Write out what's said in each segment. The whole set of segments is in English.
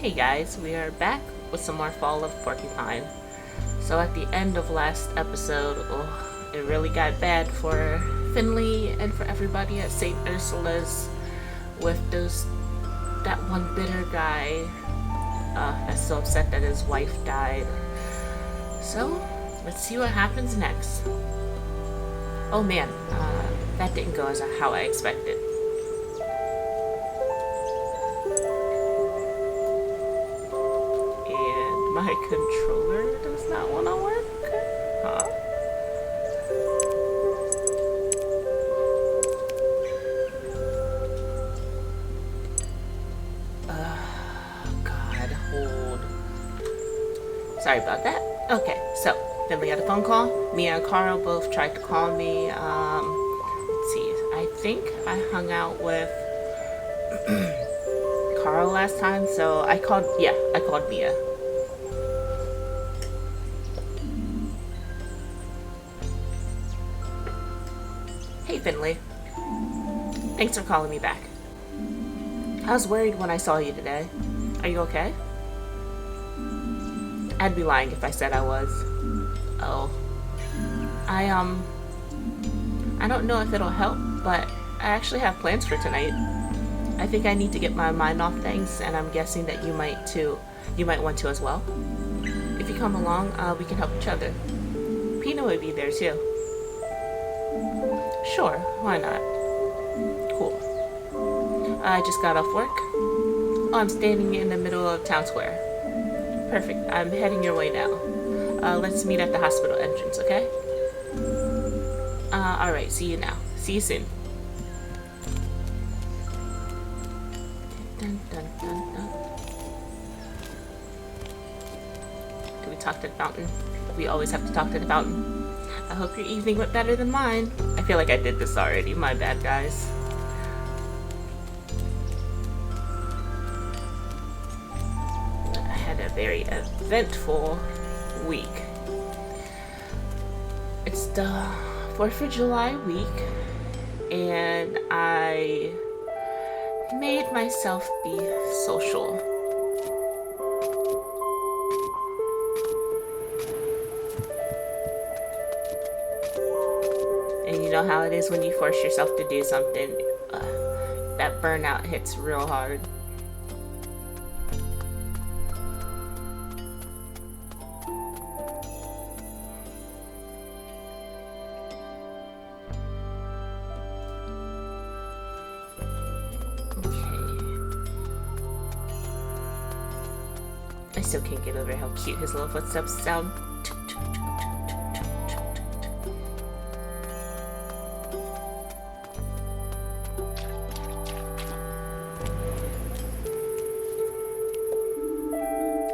Hey guys, we are back with some more Fall of Porcupine. So at the end of last episode, it really got bad for Finley and for everybody at St. Ursula's with that one bitter guy that's so upset that his wife died. So let's see what happens next. Oh man, that didn't go as how I expected. My controller does not want to work? Huh? God, hold. Sorry about that. Okay, so, then we got a phone call. Mia and Carl both tried to call me. Let's see. I think I hung out with Carl last time, so I called Mia. Hey Finley. Thanks for calling me back. I was worried when I saw you today. Are you okay? I'd be lying if I said I was. Oh. I don't know if it'll help, but I actually have plans for tonight. I think I need to get my mind off things, and I'm guessing that you might too. You might want to as well. If you come along, we can help each other. Pina would be there too. Sure, why not? Cool. I just got off work. Oh, I'm standing in the middle of town square. Perfect, I'm heading your way now. Let's meet at the hospital entrance, okay? Alright, see you now. See you soon. Dun, dun, dun, dun. Do we talk to the fountain? We always have to talk to the fountain. I hope your evening went better than mine. I feel like I did this already. My bad, guys. I had a very eventful week. It's the 4th of July week, and I made myself be social. And you know how it is when you force yourself to do something, that burnout hits real hard. I still can't get over how cute his little footsteps sound.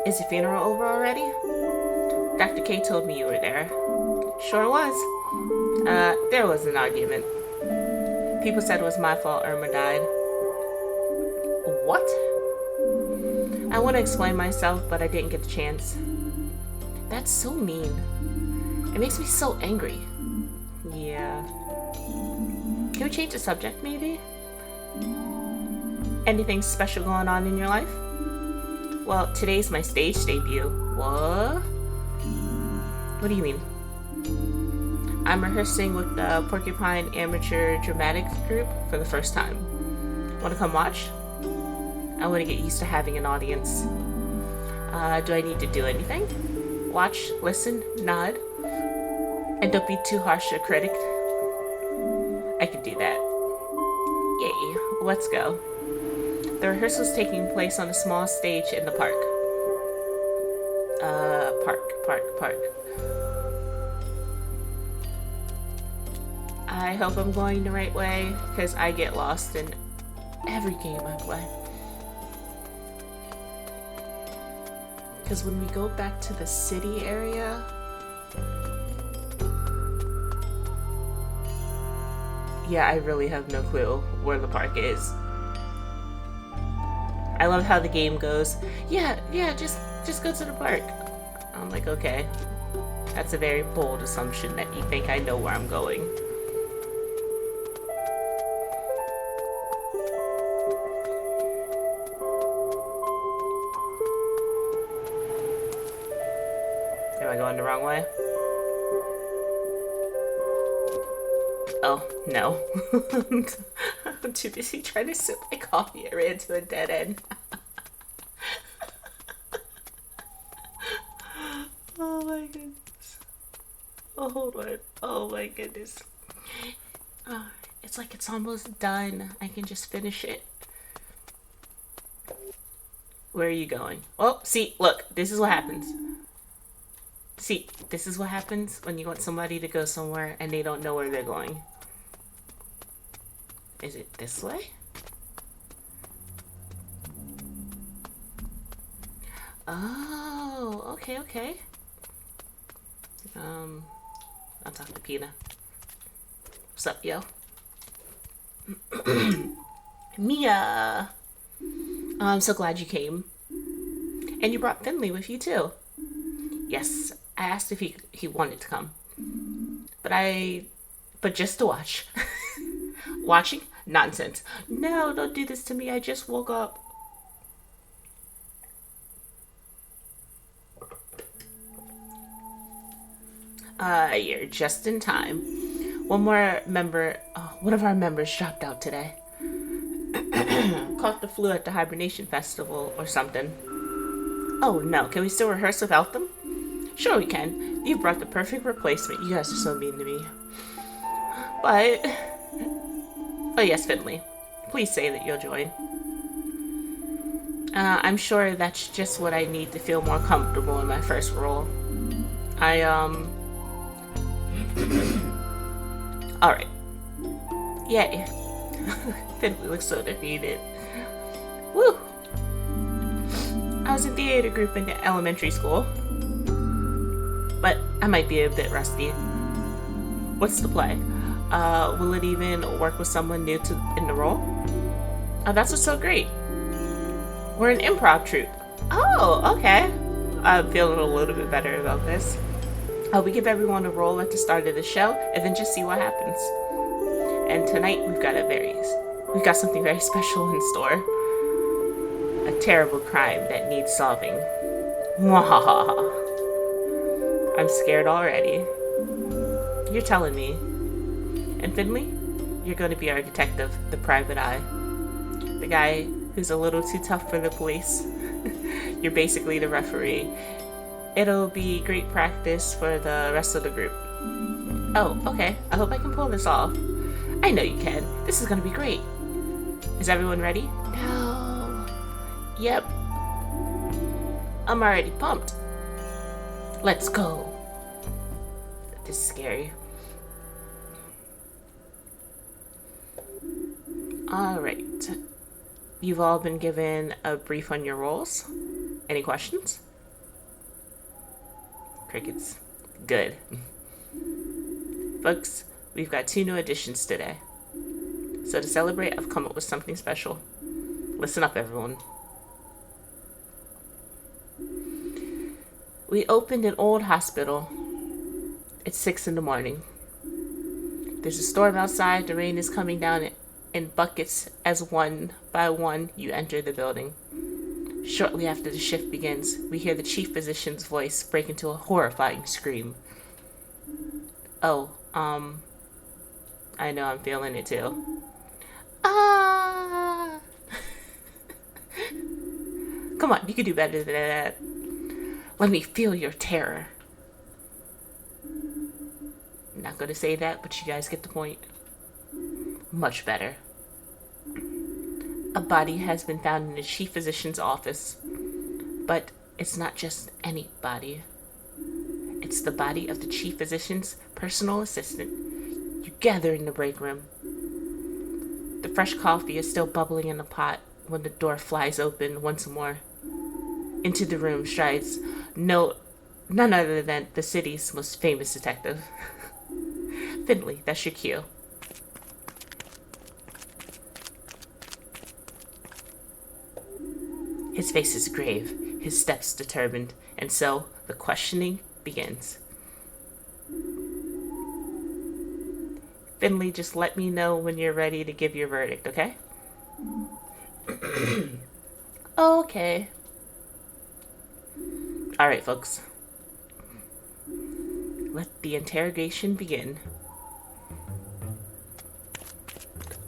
Is the funeral over already? Dr. K told me you were there. Sure was. There was an argument. People said it was my fault Irma died. What? I want to explain myself, but I didn't get the chance. That's so mean. It makes me so angry. Yeah. Can we change the subject, maybe? Anything special going on in your life? Well, today's my stage debut. What? What do you mean? I'm rehearsing with the Porcupine Amateur Dramatics Group for the first time. Want to come watch? I want to get used to having an audience. Do I need to do anything? Watch, listen, nod, and don't be too harsh a critic. I can do that. Yay, let's go. The rehearsal's taking place on a small stage in the park. Park. I hope I'm going the right way, because I get lost in every game I play. Because when we go back to the city area, yeah, I really have no clue where the park is. I love how the game goes, yeah, just go to the park. I'm like, okay. That's a very bold assumption that you think I know where I'm going. Am I going the wrong way? Oh, no. I'm too busy trying to sip my coffee. I ran to a dead end. Oh my goodness. Oh, hold on. Oh my goodness. It's like it's almost done. I can just finish it. Where are you going? Oh, see, look, this is what happens. See, this is what happens when you want somebody to go somewhere and they don't know where they're going. Is it this way? Oh, okay, okay. I'll talk to Pina. What's up, yo? Mia! Oh, I'm so glad you came. And you brought Finley with you, too. Yes, I asked if he wanted to come. But just to watch. Watching? Nonsense. No, don't do this to me. I just woke up. You're just in time. One of our members dropped out today. Caught the flu at the hibernation festival or something. Oh no, can we still rehearse without them? Sure we can. You brought the perfect replacement. You guys are so mean to me. But... Oh yes, Finley. Please say that you'll join. I'm sure that's just what I need to feel more comfortable in my first role. Alright. Yay. Finley looks so defeated. Woo! I was in theater group in elementary school. But I might be a bit rusty. What's the play? Will it even work with someone new in the role? Oh, that's what's so great. We're an improv troupe. Oh, okay. I'm feeling a little bit better about this. We give everyone a role at the start of the show, and then just see what happens. And tonight we've got something very special in store. A terrible crime that needs solving. Mwahaha. I'm scared already. You're telling me. And Finley, you're going to be our detective, the private eye. The guy who's a little too tough for the police. You're basically the referee. It'll be great practice for the rest of the group. Oh, okay. I hope I can pull this off. I know you can. This is going to be great. Is everyone ready? No. Yep. I'm already pumped. Let's go. This is scary. Alright. You've all been given a brief on your roles. Any questions? Crickets. Good. Folks, we've got 2 new additions today. So to celebrate, I've come up with something special. Listen up, everyone. We opened an old hospital. It's 6 in the morning. There's a storm outside. The rain is coming down in buckets as one by one you enter the building. Shortly after the shift begins, we hear the chief physician's voice break into a horrifying scream. Oh, I know I'm feeling it too. Ah! Come on, you can do better than that. Let me feel your terror. Not gonna say that, but you guys get the point. Much better. A body has been found in the chief physician's office. But it's not just any body. It's the body of the chief physician's personal assistant. You gather in the break room. The fresh coffee is still bubbling in the pot when the door flies open once more. Into the room strides none other than the city's most famous detective. Finley, that's your cue. His face is grave, his steps determined, and so the questioning begins. Finley, just let me know when you're ready to give your verdict, okay? Okay. Alright, folks. Let the interrogation begin.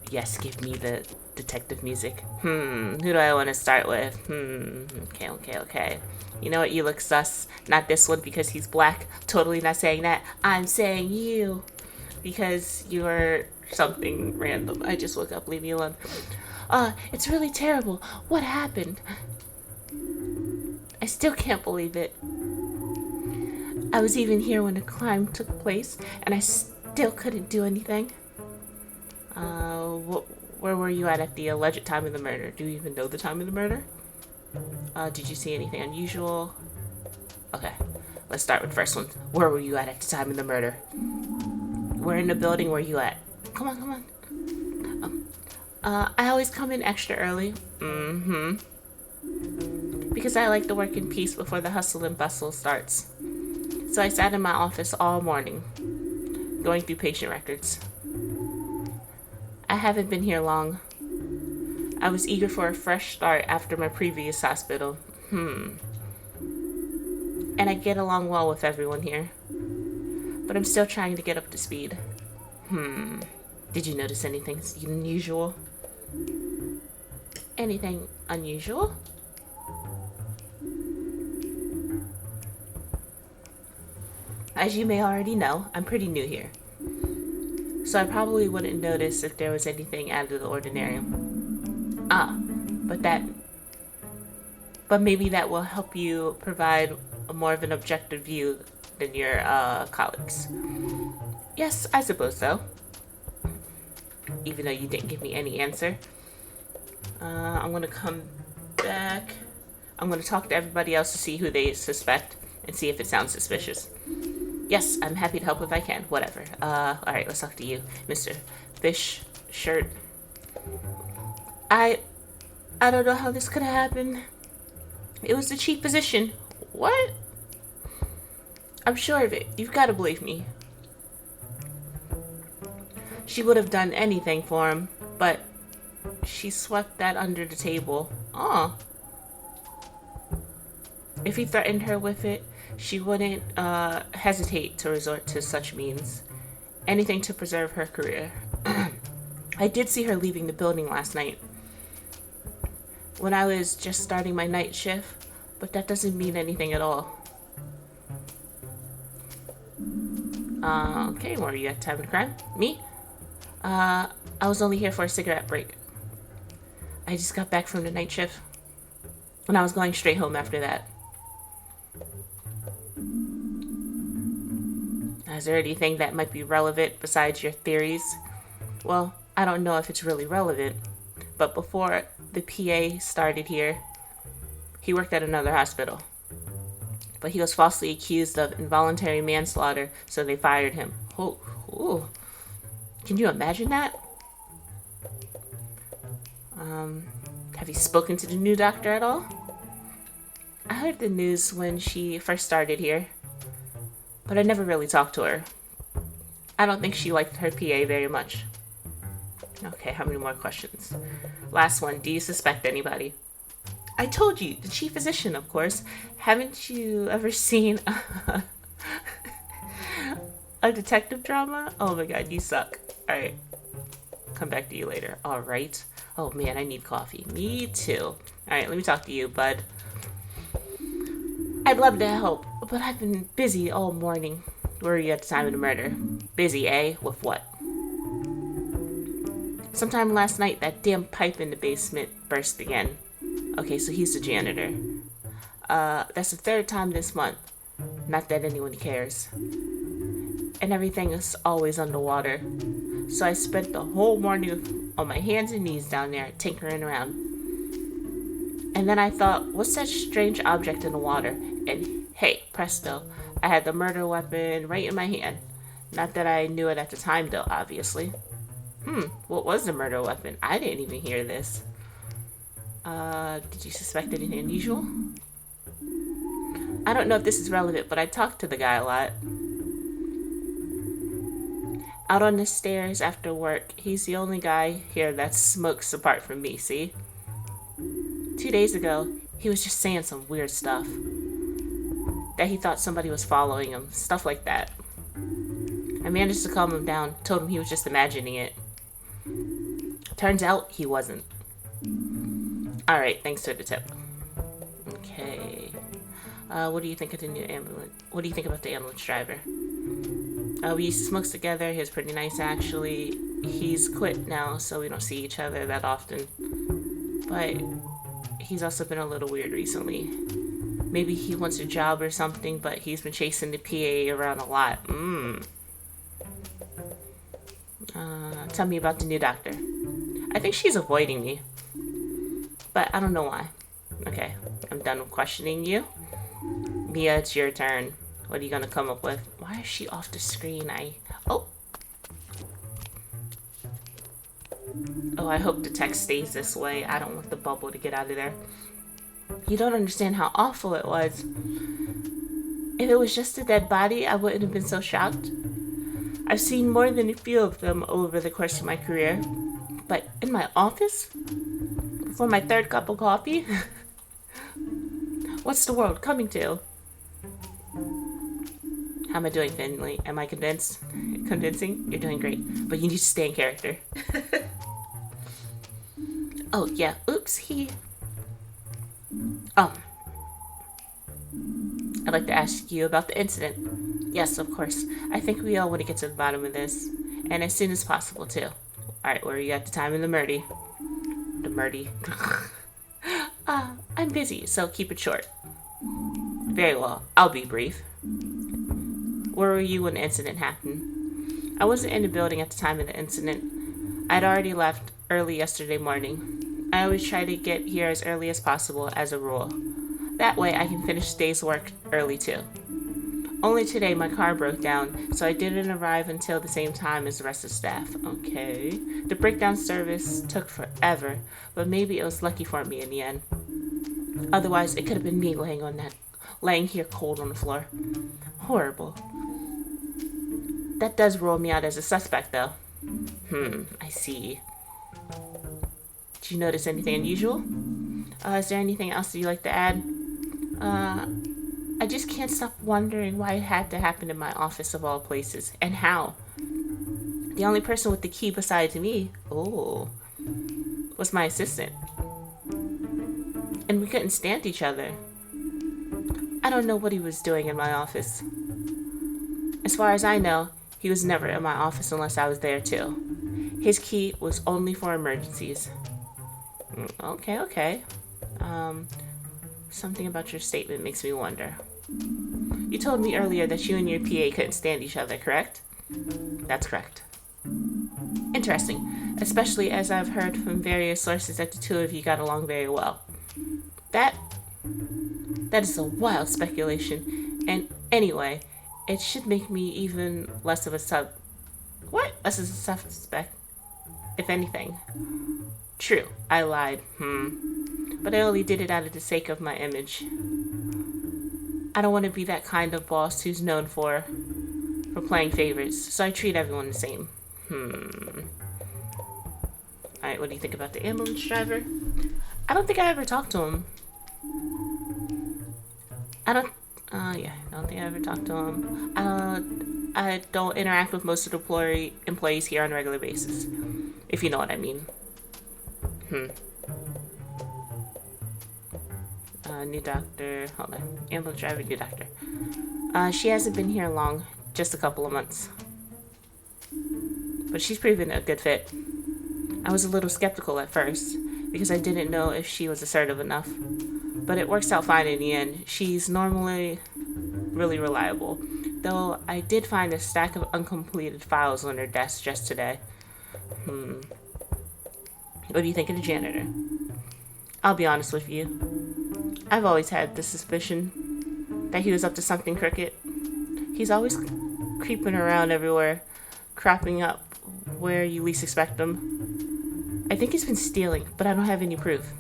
Yes, give me the detective music. Who do I want to start with? Okay. You know what? You look sus. Not this one because he's black. Totally not saying that. I'm saying you. Because you're something random. I just woke up. Leave me alone. It's really terrible. What happened? I still can't believe it. I was even here when the crime took place, and I still couldn't do anything. Where were you at the alleged time of the murder? Do you even know the time of the murder? Did you see anything unusual? Okay, let's start with the first one. Where were you at the time of the murder? Where in the building were you at? Come on. I always come in extra early. Because I like to work in peace before the hustle and bustle starts. So I sat in my office all morning, going through patient records. I haven't been here long. I was eager for a fresh start after my previous hospital. And I get along well with everyone here. But I'm still trying to get up to speed. Did you notice anything unusual? Anything unusual? As you may already know, I'm pretty new here. So I probably wouldn't notice if there was anything out of the ordinary. But maybe that will help you provide more of an objective view than your colleagues. Yes, I suppose so. Even though you didn't give me any answer. I'm gonna come back. I'm gonna talk to everybody else to see who they suspect and see if it sounds suspicious. Yes, I'm happy to help if I can. Whatever. Alright, let's talk to you, Mr. Fish Shirt. I don't know how this could have happened. It was the chief physician. What? I'm sure of it. You've got to believe me. She would have done anything for him, but she swept that under the table. If he threatened her with it, she wouldn't hesitate to resort to such means. Anything to preserve her career. I did see her leaving the building last night when I was just starting my night shift, but that doesn't mean anything at all. Okay, where are you at time of the crime? Me? I was only here for a cigarette break. I just got back from the night shift, and I was going straight home after that. Is there anything that might be relevant besides your theories? Well, I don't know if it's really relevant, but before the PA started here, he worked at another hospital. But he was falsely accused of involuntary manslaughter, so they fired him. Oh. Can you imagine that? Have you spoken to the new doctor at all? I heard the news when she first started here, but I never really talked to her. I don't think she liked her PA very much. Okay, how many more questions? Last one, do you suspect anybody? I told you, the chief physician, of course. Haven't you ever seen a detective drama? Oh my god, you suck. Alright, come back to you later. Alright. Oh man, I need coffee. Me too. Alright, let me talk to you, bud. I'd love to help, but I've been busy all morning. Where were you at the time of the murder? Busy, eh? With what? Sometime last night, that damn pipe in the basement burst again. Okay, so he's the janitor. That's the third time this month. Not that anyone cares. And everything is always underwater. So I spent the whole morning on my hands and knees down there, tinkering around. And then I thought, what's that strange object in the water? And hey, presto, I had the murder weapon right in my hand. Not that I knew it at the time, though, obviously. What was the murder weapon? I didn't even hear this. Did you suspect anything unusual? I don't know if this is relevant, but I talked to the guy a lot. Out on the stairs after work, he's the only guy here that smokes apart from me, see? 2 days ago, he was just saying some weird stuff. That he thought somebody was following him, stuff like that. I managed to calm him down, told him he was just imagining it. Turns out he wasn't. Alright, thanks for the tip. Okay. What do you think of the new ambulance? What do you think about the ambulance driver? We used to smoke together. He was pretty nice, actually. He's quit now, so we don't see each other that often. But he's also been a little weird recently. Maybe he wants a job or something, but he's been chasing the PA around a lot. Tell me about the new doctor. I think she's avoiding me. But I don't know why. Okay, I'm done with questioning you. Mia, it's your turn. What are you gonna come up with? Why is she off the screen? Oh, I hope the text stays this way. I don't want the bubble to get out of there. You don't understand how awful it was. If it was just a dead body, I wouldn't have been so shocked. I've seen more than a few of them over the course of my career. But in my office? Before my third cup of coffee? What's the world coming to? How am I doing, Finley? Am I convincing? You're doing great. But you need to stay in character. Oh, yeah. Oops, I'd like to ask you about the incident. Yes, of course. I think we all want to get to the bottom of this. And as soon as possible, too. Alright, where are you at the time in the murdy? The murdy. I'm busy, so keep it short. Very well. I'll be brief. Where were you when the incident happened? I wasn't in the building at the time of the incident. I'd already left early yesterday morning. I always try to get here as early as possible as a rule. That way I can finish the day's work early too. Only today my car broke down, so I didn't arrive until the same time as the rest of the staff. Okay. The breakdown service took forever, but maybe it was lucky for me in the end. Otherwise, it could have been me laying here cold on the floor. Horrible. That does rule me out as a suspect, though. I see. Did you notice anything unusual? Is there anything else that you'd like to add? I just can't stop wondering why it had to happen in my office of all places, and how. The only person with the key besides me, was my assistant. And we couldn't stand each other. I don't know what he was doing in my office. As far as I know, he was never in my office unless I was there too. His key was only for emergencies. Okay. Something about your statement makes me wonder. You told me earlier that you and your PA couldn't stand each other, correct? That's correct. Interesting, especially as I've heard from various sources that the two of you got along very well. That is a wild speculation, and anyway, it should make me even less of a suspect, if anything. True, I lied. But I only did it out of the sake of my image. I don't want to be that kind of boss who's known for playing favorites, so I treat everyone the same. Alright, what do you think about the ambulance driver? I don't think I ever talked to him. I don't think I ever talked to him. I don't interact with most of the employees here on a regular basis, if you know what I mean. New doctor. Hold on. Ambulance driver, new doctor. She hasn't been here long, just a couple of months. But she's proven a good fit. I was a little skeptical at first, because I didn't know if she was assertive enough. But it works out fine in the end. She's normally really reliable. Though I did find a stack of uncompleted files on her desk just today. What do you think of the janitor? I'll be honest with you. I've always had the suspicion that he was up to something crooked. He's always creeping around everywhere, cropping up where you least expect him. I think he's been stealing, but I don't have any proof.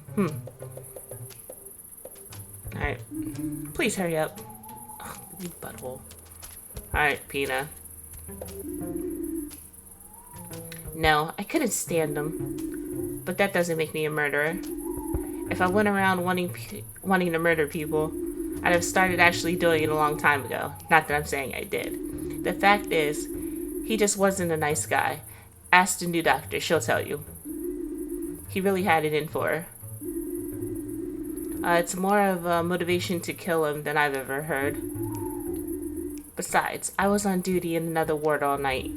Alright. Please hurry up. Ugh, you butthole. Alright, Pina. No, I couldn't stand him. But that doesn't make me a murderer. If I went around wanting to murder people, I'd have started actually doing it a long time ago. Not that I'm saying I did. The fact is, he just wasn't a nice guy. Ask the new doctor, she'll tell you. He really had it in for her. It's more of a motivation to kill him than I've ever heard. Besides, I was on duty in another ward all night,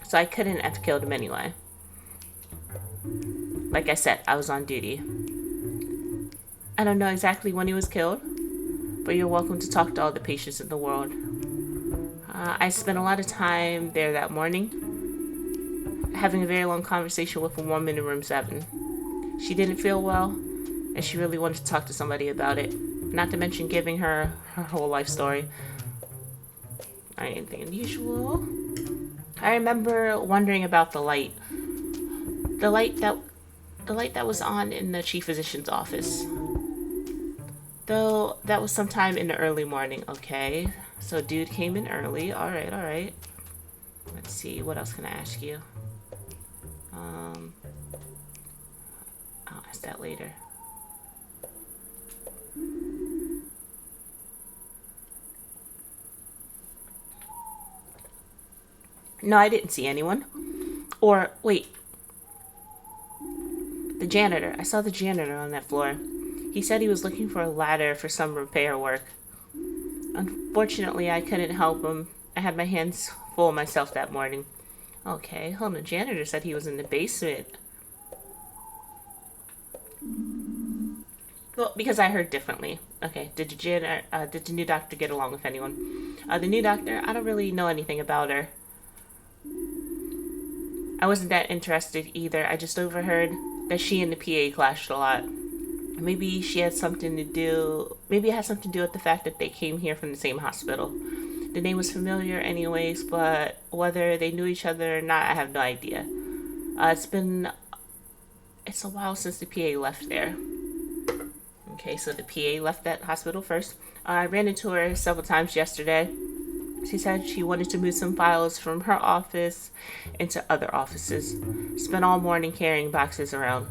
so I couldn't have killed him anyway. Like I said, I was on duty. I don't know exactly when he was killed, but you're welcome to talk to all the patients in the world. I spent a lot of time there that morning, having a very long conversation with a woman in room 7. She didn't feel well, and she really wanted to talk to somebody about it. Not to mention giving her whole life story. Anything unusual? I remember wondering about the light. The light that was on in the chief physician's office. Though that was sometime in the early morning. Okay, so dude came in early. All right. Let's see, what else can I ask you? I'll ask that later. No, I didn't see anyone. Or, wait. The janitor. I saw the janitor on that floor. He said he was looking for a ladder for some repair work. Unfortunately, I couldn't help him. I had my hands full myself that morning. Okay, hold on. The janitor said he was in the basement. Well, because I heard differently. Okay, did the new doctor get along with anyone? The new doctor, I don't really know anything about her. I wasn't that interested either. I just overheard that she and the PA clashed a lot. Maybe she had something to do. Maybe it had something to do with the fact that they came here from the same hospital. The name was familiar, anyways, but whether they knew each other or not, I have no idea. It's a while since the PA left there. Okay, so the PA left that hospital first. I ran into her several times yesterday. She said she wanted to move some files from her office into other offices. Spent all morning carrying boxes around.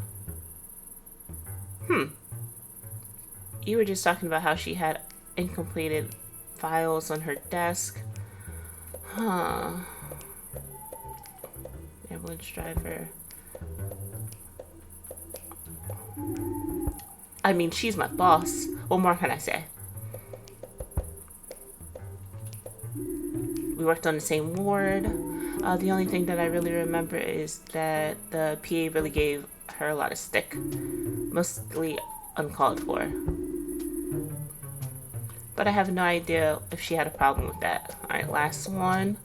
You were just talking about how she had incompleted files on her desk. Ambulance driver. I mean, she's my boss. What more can I say? We worked on the same ward. The only thing that I really remember is that the PA really gave her a lot of stick. Mostly uncalled for. But I have no idea if she had a problem with that. Alright, last one.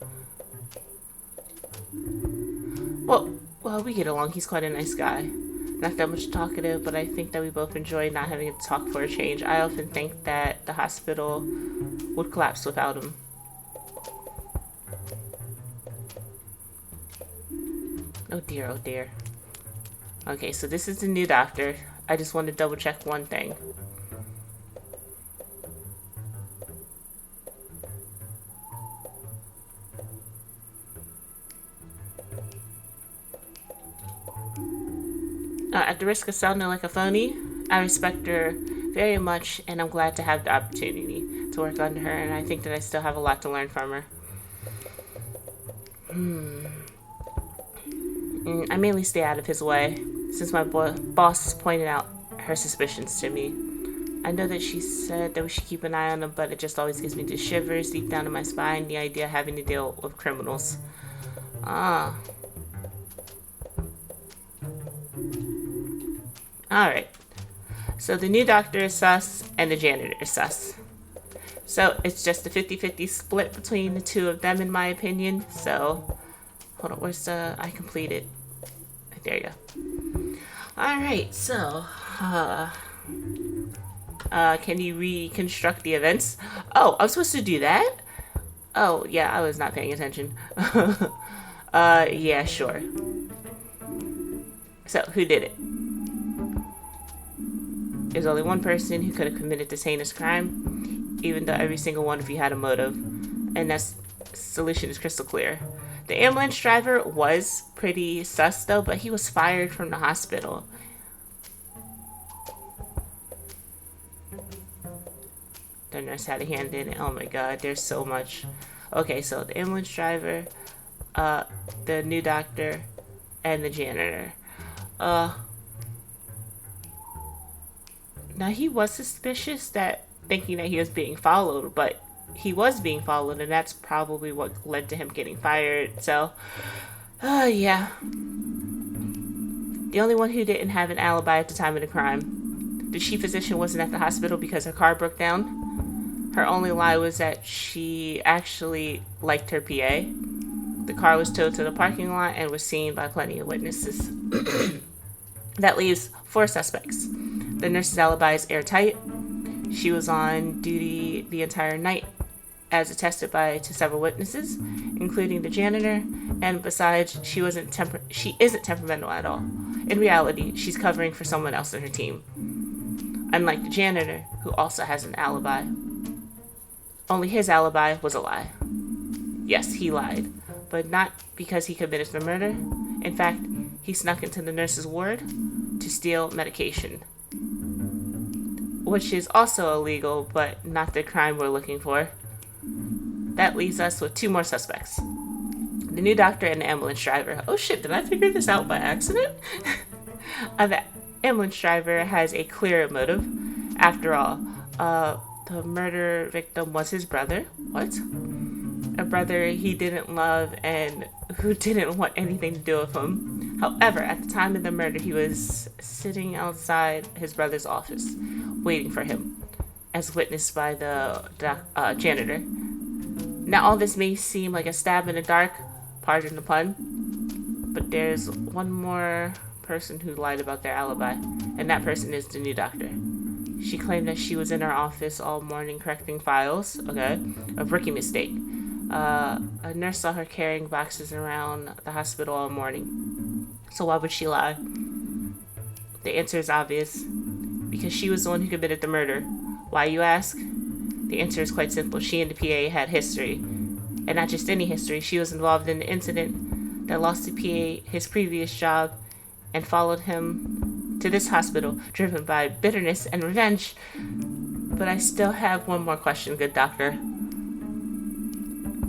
Well, we get along. He's quite a nice guy. Not that much talkative, but I think that we both enjoy not having to talk for a change. I often think that the hospital would collapse without him. Oh dear. Okay, so this is the new doctor. I just want to double check one thing. At the risk of sounding like a phony, I respect her very much, and I'm glad to have the opportunity to work under her, and I think that I still have a lot to learn from her. I mainly stay out of his way, since my boss pointed out her suspicions to me. I know that she said that we should keep an eye on him, but it just always gives me the shivers deep down in my spine, the idea of having to deal with criminals. Alright. So the new doctor is sus, and the janitor is sus. So it's just a 50-50 split between the two of them, in my opinion. So, hold on, where's the... I completed. There you go. Alright, so... can you reconstruct the events? Oh, I'm supposed to do that? Oh, yeah, I was not paying attention. Yeah, sure. So, who did it? There's only one person who could have committed this heinous crime, even though every single one of you had a motive. And that solution is crystal clear. The ambulance driver was pretty sus, though, but he was fired from the hospital. The nurse had a hand in it. Oh my god, there's so much. Okay, so the ambulance driver, the new doctor, and the janitor. Now he was suspicious that thinking that he was being followed, but he was being followed, and that's probably what led to him getting fired. So, yeah. The only one who didn't have an alibi at the time of the crime. The chief physician wasn't at the hospital because her car broke down. Her only lie was that she actually liked her PA. The car was towed to the parking lot and was seen by plenty of witnesses. That leaves 4 suspects. The nurse's alibi is airtight. She was on duty the entire night, as attested by to several witnesses, including the janitor. And besides, she isn't temperamental at all. In reality, she's covering for someone else in her team. Unlike the janitor, who also has an alibi. Only his alibi was a lie. Yes, he lied, but not because he committed the murder. In fact, he snuck into the nurse's ward to steal medication, which is also illegal, but not the crime we're looking for. That leaves us with 2 more suspects. The new doctor and the ambulance driver. Oh shit, did I figure this out by accident? The ambulance driver has a clear motive. After all, the murder victim was his brother. What? A brother he didn't love and who didn't want anything to do with him. However, at the time of the murder, he was sitting outside his brother's office, waiting for him, as witnessed by the janitor. Now, all this may seem like a stab in the dark, pardon the pun, but there's one more person who lied about their alibi, and that person is the new doctor. She claimed that she was in her office all morning correcting files, a rookie mistake. A nurse saw her carrying boxes around the hospital all morning. So why would she lie? The answer is obvious. Because she was the one who committed the murder. Why, you ask? The answer is quite simple. She and the PA had history. And not just any history. She was involved in the incident that lost the PA his previous job and followed him to this hospital, driven by bitterness and revenge. But I still have one more question, good doctor.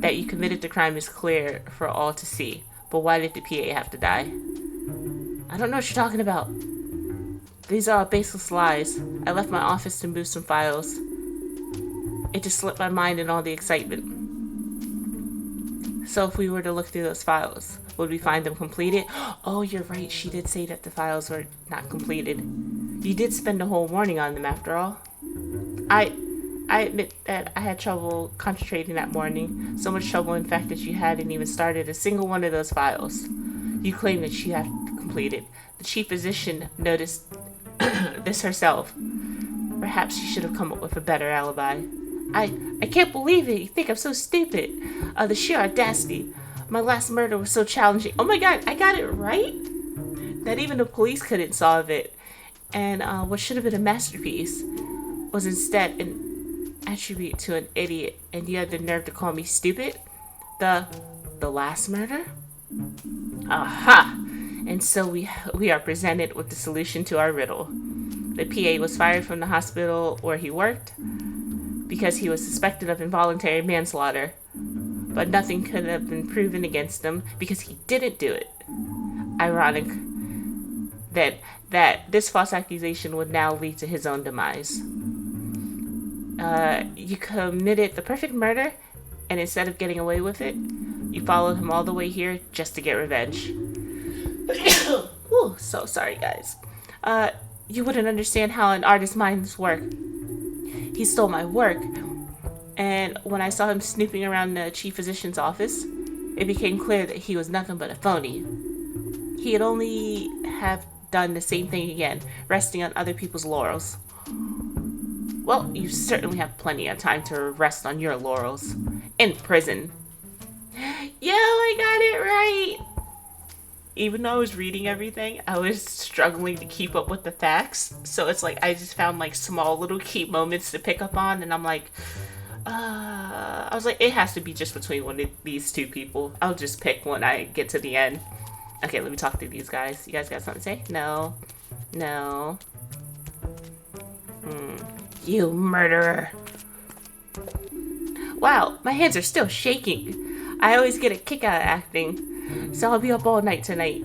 That you committed the crime is clear for all to see. But why did the PA have to die? I don't know what you're talking about. These are all baseless lies. I left my office to move some files. It just slipped my mind in all the excitement. So if we were to look through those files, would we find them completed? Oh, you're right. She did say that the files were not completed. You did spend a whole morning on them after all. I admit that I had trouble concentrating that morning. So much trouble, in fact, that you hadn't even started a single one of those files. You claim that you have completed. The chief physician noticed this herself. Perhaps she should have come up with a better alibi. I can't believe it. You think I'm so stupid. The sheer audacity. My last murder was so challenging. Oh my god, I got it right? That even the police couldn't solve it. And what should have been a masterpiece was instead an attribute to an idiot. And you had the nerve to call me stupid? The last murder? Aha! And so we are presented with the solution to our riddle. The PA was fired from the hospital where he worked because he was suspected of involuntary manslaughter. But nothing could have been proven against him because he didn't do it. Ironic that this false accusation would now lead to his own demise. You committed the perfect murder, and instead of getting away with it, you followed him all the way here just to get revenge. Ooh, so sorry, guys. You wouldn't understand how an artist's minds work. He stole my work, and when I saw him snooping around the chief physician's office, it became clear that he was nothing but a phony. He'd only have done the same thing again, resting on other people's laurels. Well, you certainly have plenty of time to rest on your laurels. In prison. Yo, I got it right! Even though I was reading everything, I was struggling to keep up with the facts. So it's like I just found like small little key moments to pick up on, and I'm like, I was like, it has to be just between one of these two people. I'll just pick when I get to the end. Okay, let me talk to these guys. You guys got something to say? No. No. You murderer. Wow, my hands are still shaking. I always get a kick out of acting, so I'll be up all night tonight,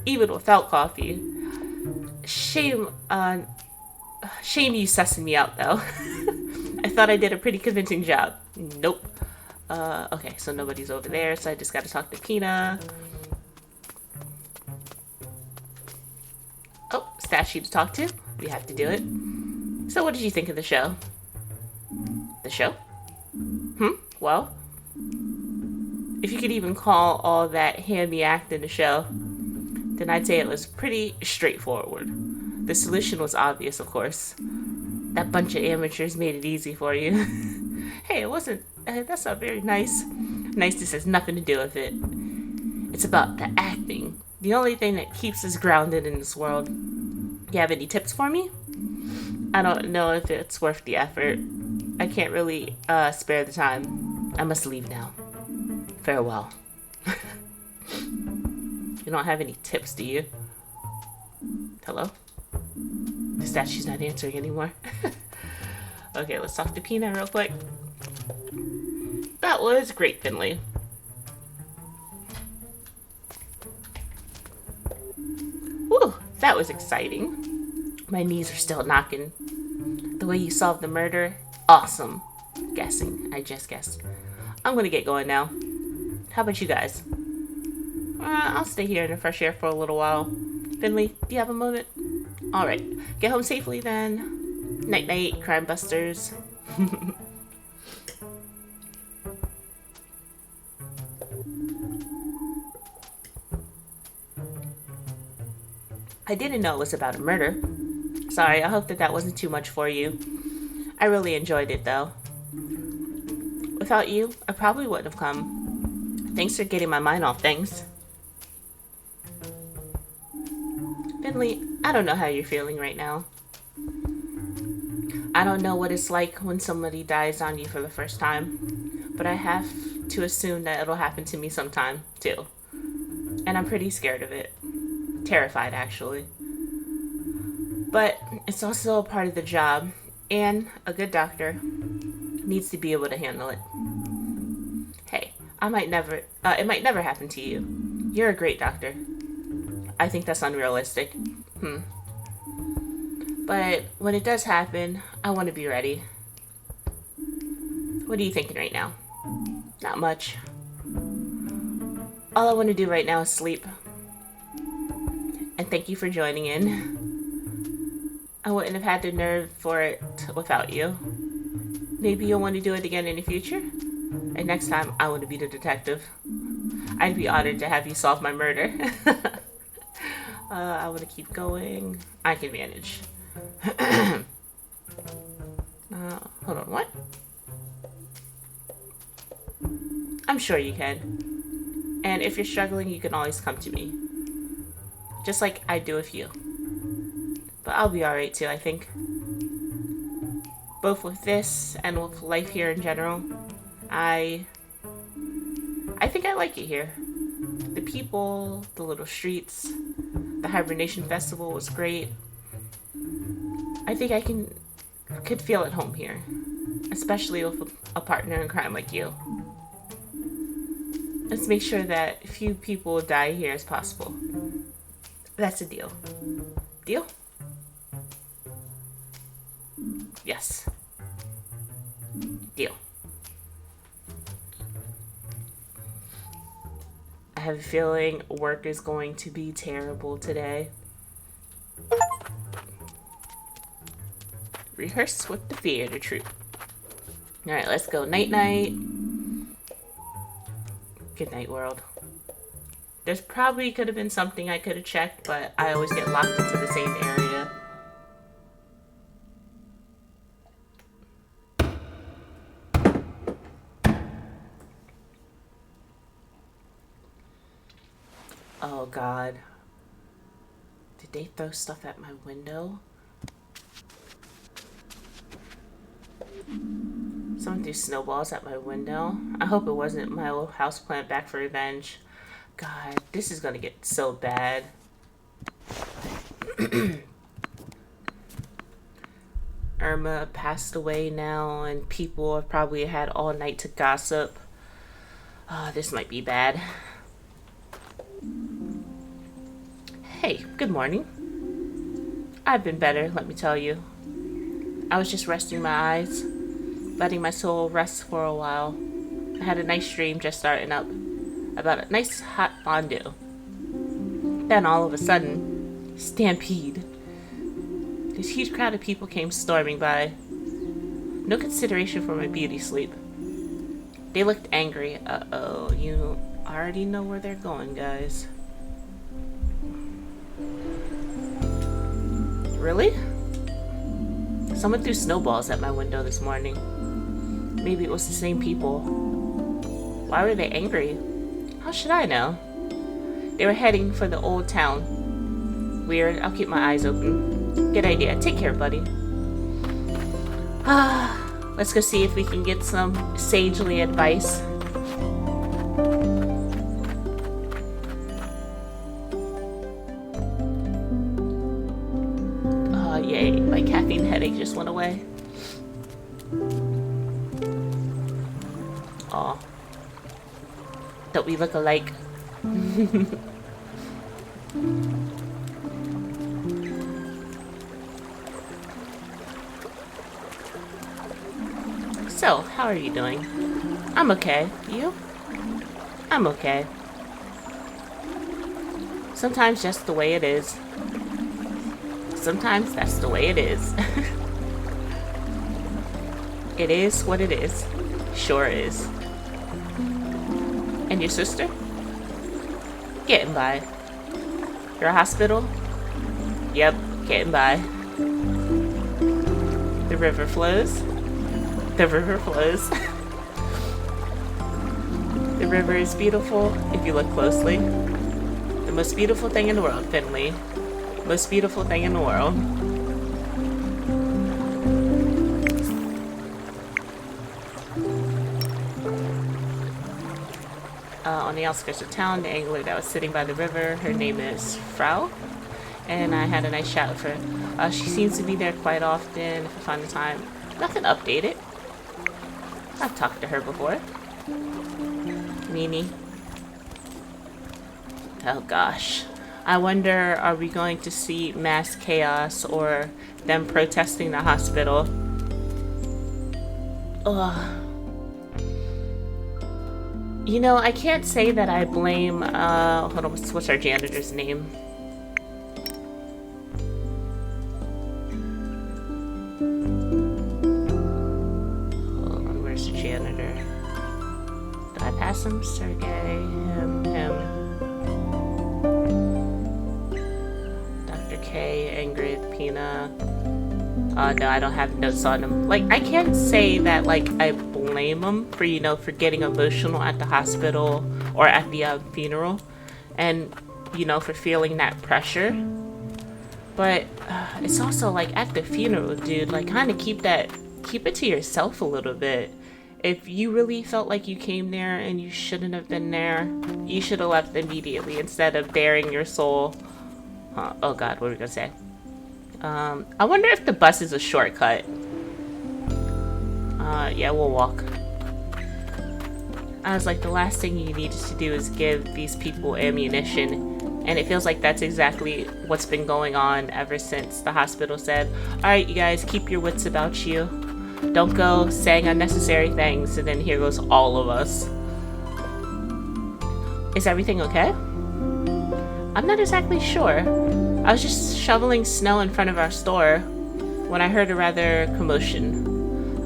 even without coffee. Shame, shame you sussing me out though. I thought I did a pretty convincing job. Nope. Okay, so nobody's over there, so I just gotta talk to Pina. Oh, statue to talk to. We have to do it. So what did you think of the show? The show? Well, if you could even call all that hammy acting a show, then I'd say it was pretty straightforward. The solution was obvious, of course. That bunch of amateurs made it easy for you. Hey, it wasn't... that's not very nice. Niceness has nothing to do with it. It's about the acting. The only thing that keeps us grounded in this world. You have any tips for me? I don't know if it's worth the effort. I can't really spare the time. I must leave now. Farewell. You don't have any tips, do you? Hello? The statue's not answering anymore. Okay, let's talk to Pina real quick. That was great, Finley. Whew, that was exciting. My knees are still knocking. The way you solved the murder, awesome. Guessing, I just guessed. I'm gonna get going now. How about you guys? I'll stay here in the fresh air for a little while. Finley, do you have a moment? Alright, get home safely then. Night night, crime busters. I didn't know it was about a murder. Sorry, I hope that wasn't too much for you. I really enjoyed it though. Without you, I probably wouldn't have come. Thanks for getting my mind off things. Finley, I don't know how you're feeling right now. I don't know what it's like when somebody dies on you for the first time, but I have to assume that it'll happen to me sometime, too. And I'm pretty scared of it. Terrified, actually. But it's also a part of the job, and a good doctor needs to be able to handle it. Hey, it might never happen to you. You're a great doctor. I think that's unrealistic. But when it does happen, I want to be ready. What are you thinking right now? Not much. All I want to do right now is sleep. And thank you for joining in. I wouldn't have had the nerve for it without you. Maybe you'll want to do it again in the future? And next time, I want to be the detective. I'd be honored to have you solve my murder. I want to keep going. I can manage. Hold on, what? I'm sure you can. And if you're struggling, you can always come to me. Just like I do with you. But I'll be alright too, I think. Both with this and with life here in general. I think I like it here. The people, the little streets, the hibernation festival was great. I think I could feel at home here. Especially with a partner in crime like you. Let's make sure that few people die here as possible. That's a deal. Deal? Yes. Deal. I have a feeling work is going to be terrible today. Rehearse with the theater troupe. Alright, let's go. Night-night. Good night, world. There's probably could have been something I could have checked, but I always get locked into the same area. Oh God. Did they throw stuff at my window? Someone threw snowballs at my window. I hope it wasn't my old houseplant back for revenge. God, this is gonna get so bad. Irma passed away now, and people have probably had all night to gossip. This might be bad. Hey, good morning. I've been better, let me tell you. I was just resting my eyes, letting my soul rest for a while. I had a nice dream just starting up about a nice hot fondue. Then all of a sudden, stampede. This huge crowd of people came storming by. No consideration for my beauty sleep. They looked angry. Uh-oh, you already know where they're going, guys. Really? Someone threw snowballs at my window this morning. Maybe it was the same people. Why were they angry? How should I know? They were heading for the old town. Weird, I'll keep my eyes open. Good idea. Take care, buddy. Let's go see if we can get some sagely advice. Oh, yay. My caffeine headache just went away. Aw. Don't we look alike? So, how are you doing? I'm okay. You? I'm okay. Sometimes just the way it is. Sometimes that's the way it is. It is what it is. Sure is. And your sister? Getting by. Your hospital? Yep, getting by. The river flows. The river flows. The river is beautiful if you look closely. The most beautiful thing in the world, Finley. Most beautiful thing in the world. On the outskirts of town, the angler that was sitting by the river, her name is Frau, and I had a nice chat with her. She seems to be there quite often if I find the time. Nothing updated. I've talked to her before. Meanie. Oh gosh. I wonder, are we going to see mass chaos or them protesting the hospital? Ugh. You know, I can't say that I blame, hold on, what's our janitor's name? Hold on, where's the janitor? Did I pass him? Sergey, him. Dr. K, Ingrid, Pina. No, I don't have notes on him. Like, I can't say that, like, I blame him for, you know, for getting emotional at the hospital or at the funeral and, you know, for feeling that pressure. But it's also, like, at the funeral, dude, like, kind of keep it to yourself a little bit. If you really felt like you came there and you shouldn't have been there, you should have left immediately instead of bearing your soul. Oh, God, what were we gonna say? I wonder if the bus is a shortcut. Yeah, we'll walk. I was like, the last thing you need to do is give these people ammunition. And it feels like that's exactly what's been going on ever since the hospital said, alright, you guys, keep your wits about you. Don't go saying unnecessary things. And then here goes all of us. Is everything okay? I'm not exactly sure. I was just shoveling snow in front of our store when I heard a rather commotion.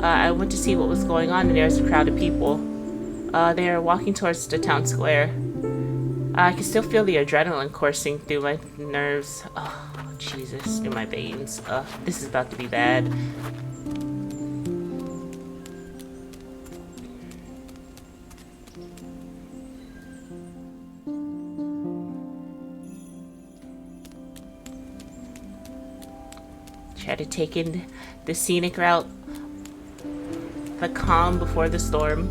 I went to see what was going on, and there was a crowd of people. They are walking towards the town square. I can still feel the adrenaline coursing through my nerves. Oh, Jesus, through my veins. This is about to be bad. Try to take in the scenic route, the calm before the storm.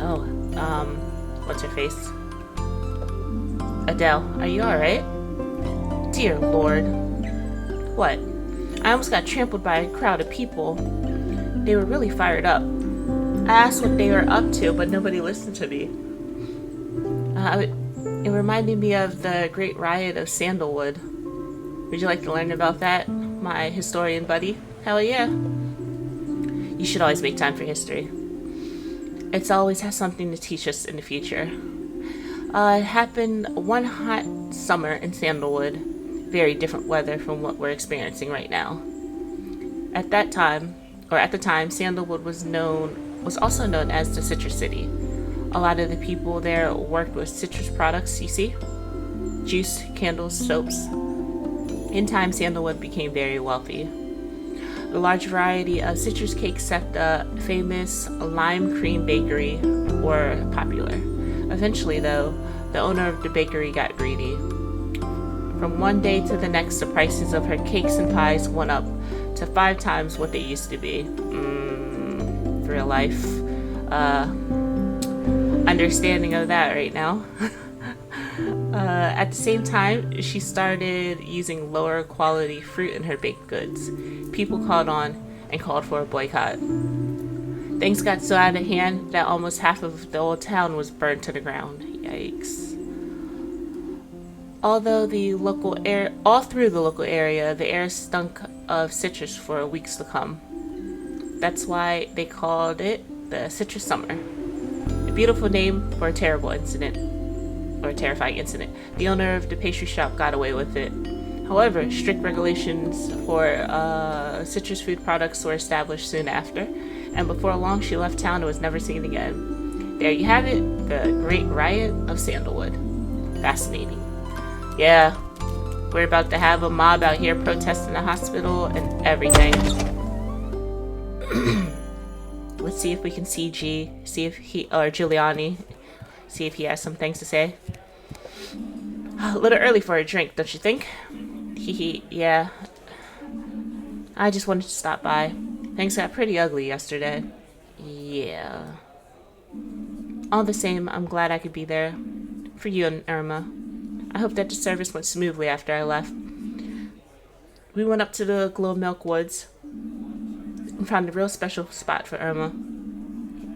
Oh, what's her face? Adele, are you alright? Dear Lord. What? I almost got trampled by a crowd of people. They were really fired up. I asked what they were up to, but nobody listened to me. It reminded me of the Great Riot of Sandalwood. Would you like to learn about that, my historian buddy? Hell yeah. You should always make time for history. It's always has something to teach us in the future. It happened one hot summer in Sandalwood. Very different weather from what we're experiencing right now. At the time, Sandalwood was also known as the Citrus City. A lot of the people there worked with citrus products, you see? Juice, candles, soaps. In time, Sandalwood became very wealthy. A large variety of citrus cakes at the famous Lime Cream Bakery were popular. Eventually, though, the owner of the bakery got greedy. From one day to the next, the prices of her cakes and pies went up to 5 times what they used to be. Real life understanding of that right now. At the same time, she started using lower quality fruit in her baked goods. People called on and called for a boycott. Things got so out of hand that almost half of the old town was burned to the ground. Yikes. All through the local area, the air stunk of citrus for weeks to come. That's why they called it the Citrus Summer. A beautiful name for a terrifying incident. The owner of the pastry shop got away with it. However, strict regulations for citrus food products were established soon after, and before long she left town and was never seen again. There you have it, the Great Riot of Sandalwood. Fascinating. Yeah, we're about to have a mob out here protesting the hospital and everything. Let's see if we can see Giuliani, see if he has some things to say. A little early for a drink, don't you think? Yeah. I just wanted to stop by. Things got pretty ugly yesterday. Yeah. All the same, I'm glad I could be there. For you and Irma. I hope that the service went smoothly after I left. We went up to the Glow Milk Woods and found a real special spot for Irma.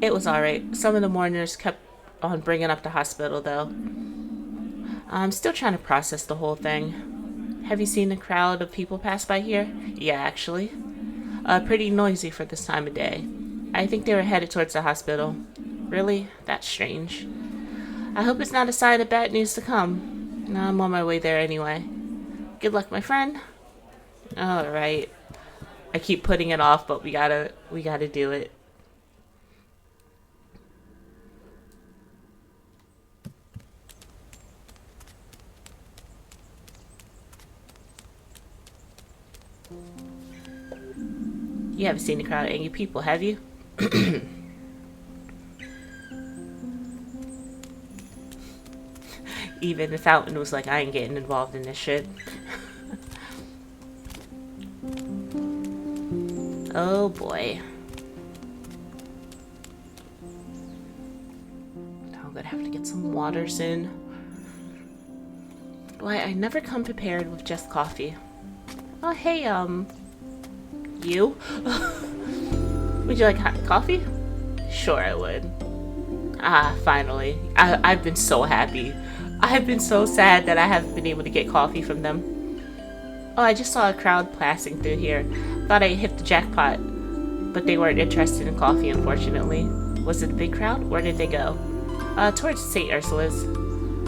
It was alright. Some of the mourners kept on bringing up the hospital, though. I'm still trying to process the whole thing. Have you seen a crowd of people pass by here? Yeah, actually. Pretty noisy for this time of day. I think they were headed towards the hospital. Really? That's strange. I hope it's not a sign of bad news to come. I'm on my way there anyway. Good luck, my friend. Alright. I keep putting it off, but we gotta do it. You haven't seen the crowd of angry people, have you? Even the fountain was like, I ain't getting involved in this shit. Oh boy. Now I'm gonna have to get some waters in. Why, I never come prepared with just coffee. Oh, hey, you? Would you like hot coffee? Sure, I would. Ah, finally. I've been so happy. I've been so sad that I haven't been able to get coffee from them. Oh, I just saw a crowd passing through here. Thought I hit the jackpot. But they weren't interested in coffee, unfortunately. Was it a big crowd? Where did they go? Towards St. Ursula's.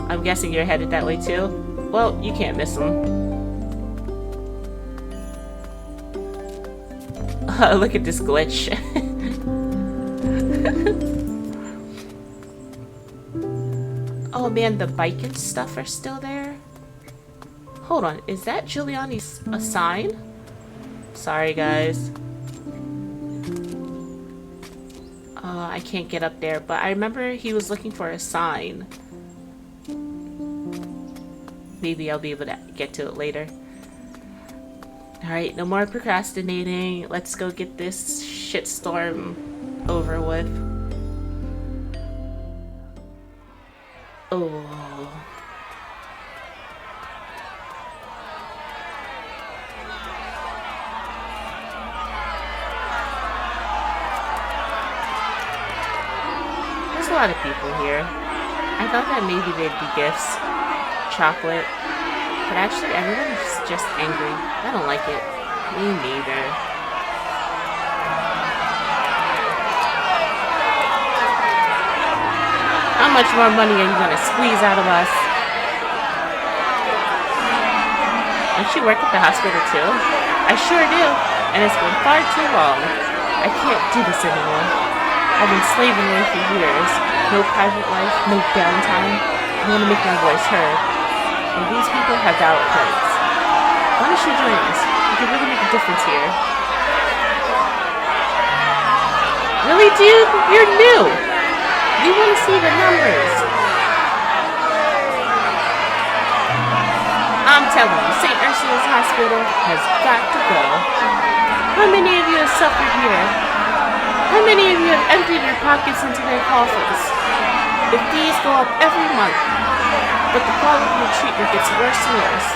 I'm guessing you're headed that way too? Well, you can't miss them. Look at this glitch. Oh man, the bike and stuff are still there? Hold on, is that Giuliani's a sign? Sorry guys. I can't get up there, but I remember he was looking for a sign. Maybe I'll be able to get to it later. Alright, no more procrastinating. Let's go get this shitstorm over with. Oh. There's a lot of people here. I thought that maybe they'd be gifts. Chocolate. But actually, everyone's just angry. I don't like it. Me neither. How much more money are you gonna squeeze out of us? Don't you work at the hospital too? I sure do. And it's been far too long. I can't do this anymore. I've been slaving away for years. No private life, no downtime. I want to make my voice heard. And these people have valid points. Why don't you join us? You can really make a difference here. Really, dude? You're new! We want to see the numbers. I'm telling you, St. Ursula's Hospital has got to go. How many of you have suffered here? How many of you have emptied your pockets into their coffers? The fees go up every month, but the quality of treatment gets worse and worse.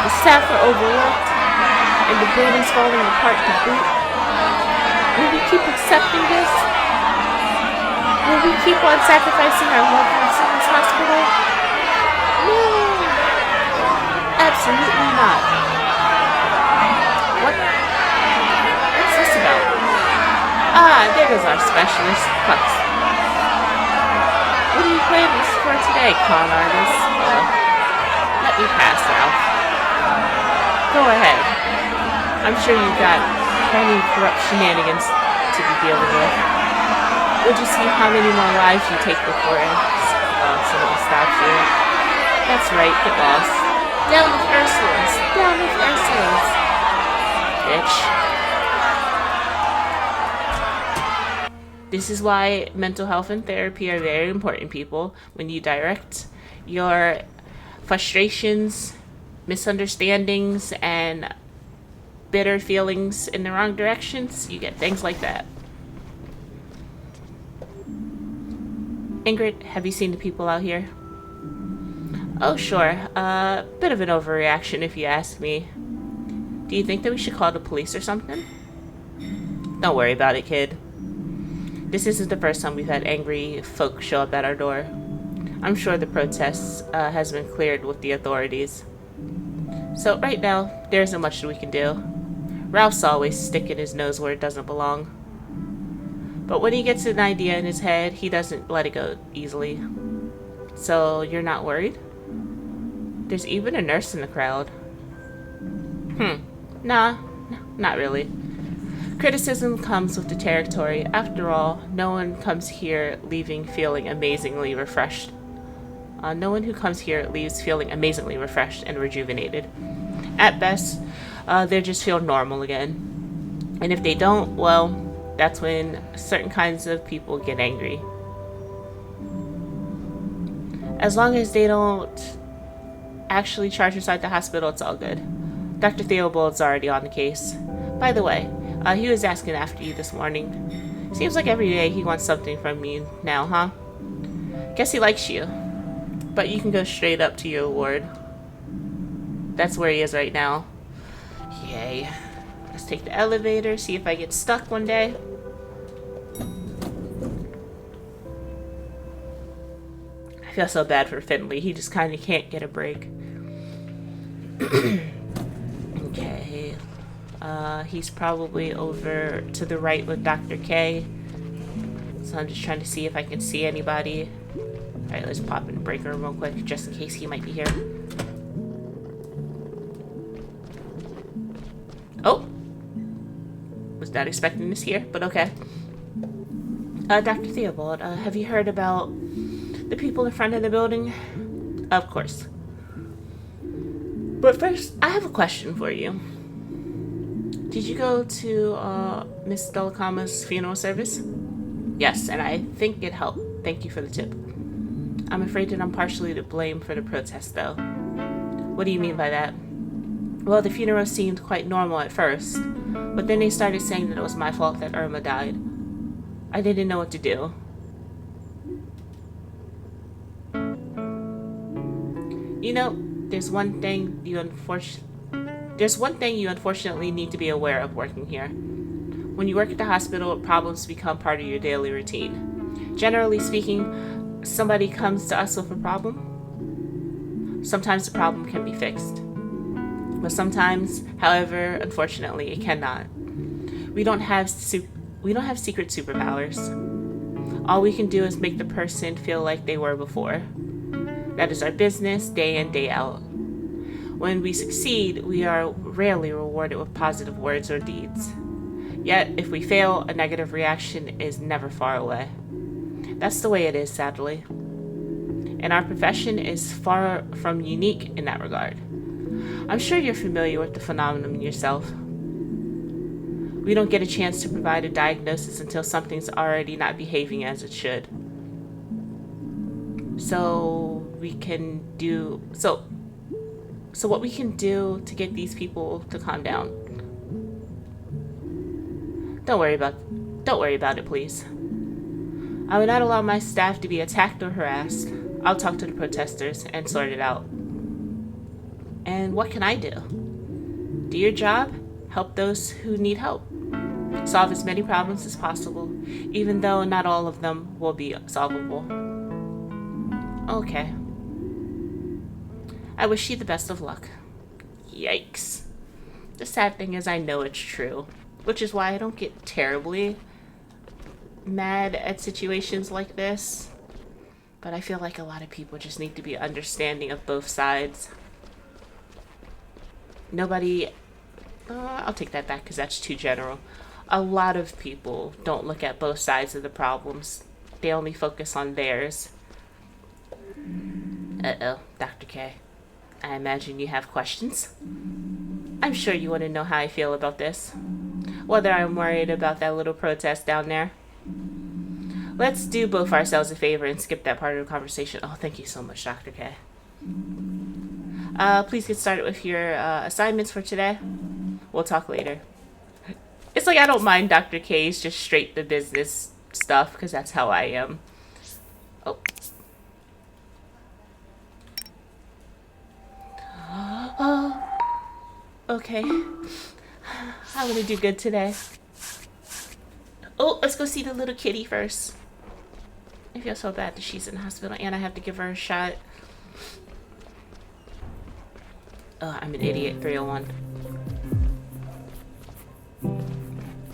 The staff are overworked, and the building's falling apart to boot. Will we keep accepting this? Will we keep on sacrificing our loved ones in this hospital? No! Absolutely not. What's this about? Ah, there goes our specialist, Pucks. What are you planning for today, con artist? Let me pass, Ralph. Go ahead. I'm sure you've got plenty of corrupt shenanigans to be dealing with. We'll just see how many more lives you take before somebody stops you. That's right, get lost. Down with Urusula's! Down with Urusula's! Bitch. This is why mental health and therapy are very important, people. When you direct your frustrations, misunderstandings, and bitter feelings in the wrong directions, you get things like that. Ingrid, have you seen the people out here? Oh, sure. Bit of an overreaction if you ask me. Do you think that we should call the police or something? Don't worry about it, kid. This isn't the first time we've had angry folk show up at our door. I'm sure the protest has been cleared with the authorities. So right now, there isn't much that we can do. Ralph's always sticking his nose where it doesn't belong. But when he gets an idea in his head, he doesn't let it go easily. So you're not worried? There's even a nurse in the crowd. Nah, not really. Criticism comes with the territory. After all, no one comes here leaving feeling amazingly refreshed. No one who comes here leaves feeling amazingly refreshed and rejuvenated. At best, they just feel normal again. And if they don't, well, that's when certain kinds of people get angry. As long as they don't actually charge inside the hospital, it's all good. Dr. Theobald's already on the case. By the way, he was asking after you this morning. Seems like every day he wants something from you now, huh? Guess he likes you. But you can go straight up to your ward. That's where he is right now. Yay. Let's take the elevator, see if I get stuck one day. I feel so bad for Finley. He just kind of can't get a break. Okay. He's probably over to the right with Dr. K. So I'm just trying to see if I can see anybody. Alright, let's pop in the break room real quick, just in case he might be here. Oh! Was not expecting this here, but okay. Dr. Theobald, have you heard about the people in front of the building? Of course. But first, I have a question for you. Did you go to Miss Delacama's funeral service? Yes, and I think it helped. Thank you for the tip. I'm afraid that I'm partially to blame for the protest, though. What do you mean by that? Well, the funeral seemed quite normal at first, but then they started saying that it was my fault that Irma died. I didn't know what to do. You know, there's one thing you unfortunately need to be aware of working here. When you work at the hospital, problems become part of your daily routine. Generally speaking, somebody comes to us with a problem. Sometimes the problem can be fixed. But sometimes, however, unfortunately, it cannot. We don't have secret superpowers. All we can do is make the person feel like they were before. That is our business, day in, day out. When we succeed, we are rarely rewarded with positive words or deeds. Yet, if we fail, a negative reaction is never far away. That's the way it is, sadly. And our profession is far from unique in that regard. I'm sure you're familiar with the phenomenon yourself. We don't get a chance to provide a diagnosis until something's already not behaving as it should. So what we can do to get these people to calm down. Don't worry about it, please. I will not allow my staff to be attacked or harassed. I'll talk to the protesters and sort it out. And what can I do? Do your job, help those who need help. Solve as many problems as possible, even though not all of them will be solvable. Okay. I wish you the best of luck. Yikes. The sad thing is I know it's true, which is why I don't get terribly mad at situations like this. But I feel like a lot of people just need to be understanding of both sides. I'll take that back because that's too general. A lot of people don't look at both sides of the problems. They only focus on theirs. Uh-oh, Dr. K. I imagine you have questions. I'm sure you want to know how I feel about this. Whether I'm worried about that little protest down there. Let's do both ourselves a favor and skip that part of the conversation. Oh, thank you so much, Dr. K. Please get started with your assignments for today. We'll talk later. It's like I don't mind Dr. K's just straight to business stuff because that's how I am. Oh. Oh. Okay. I'm gonna do good today. Oh, let's go see the little kitty first. I feel so bad that she's in the hospital and I have to give her a shot. Oh, I'm an idiot. 301.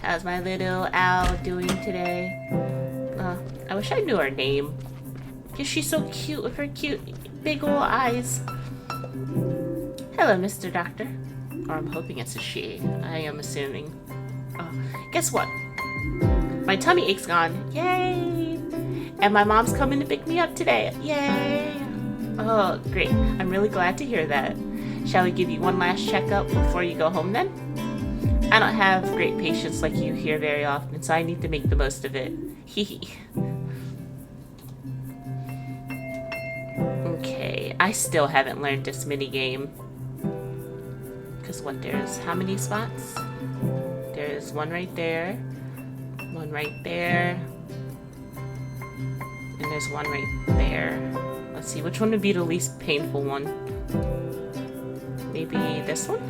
How's my little owl doing today? I wish I knew her name. Because she's so cute with her cute big old eyes. Hello, Mr. Doctor. Or I'm hoping it's a she. I am assuming. Oh, guess what? My tummy ache's gone. Yay! And my mom's coming to pick me up today. Yay! Oh, great. I'm really glad to hear that. Shall we give you one last checkup before you go home then? I don't have great patience like you here very often, so I need to make the most of it. Hee. Okay, I still haven't learned this mini game. Because what, there's how many spots? There's one right there, one right there, and there's one right there. Let's see, which one would be the least painful one? Maybe this one?